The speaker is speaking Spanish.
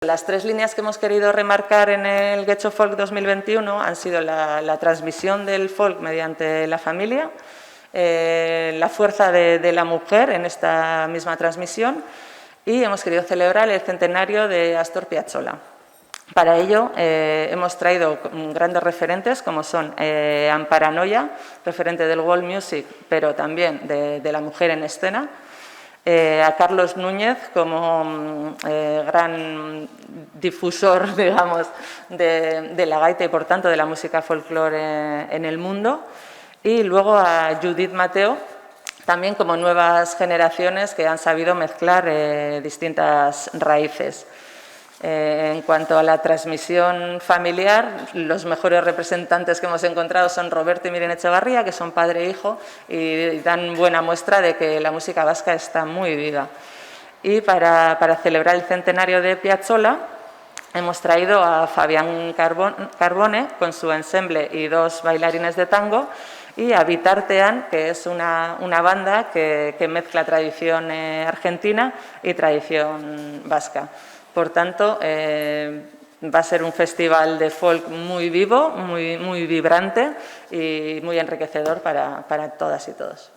las tres líneas que hemos querido remarcar en el Getxo Folk 2021 han sido la transmisión del folk mediante la familia, la fuerza de la mujer en esta misma transmisión y hemos querido celebrar el centenario de Astor Piazzolla. Para ello hemos traído grandes referentes como son Ampara Noya, referente del world music, pero también de la mujer en escena, a Carlos Núñez como gran difusor, digamos, de la gaita y, por tanto, de la música folclore en el mundo, y luego a Judith Mateo, también como nuevas generaciones que han sabido mezclar distintas raíces. En cuanto a la transmisión familiar, los mejores representantes que hemos encontrado son Roberto y Miren Echevarría, que son padre e hijo y dan buena muestra de que la música vasca está muy viva. Y para celebrar el centenario de Piazzolla hemos traído a Fabián Carbone con su ensemble y dos bailarines de tango y a Bitartean, que es una banda que mezcla tradición argentina y tradición vasca. Por tanto, va a ser un festival de folk muy vivo, muy vibrante y muy enriquecedor para todas y todos.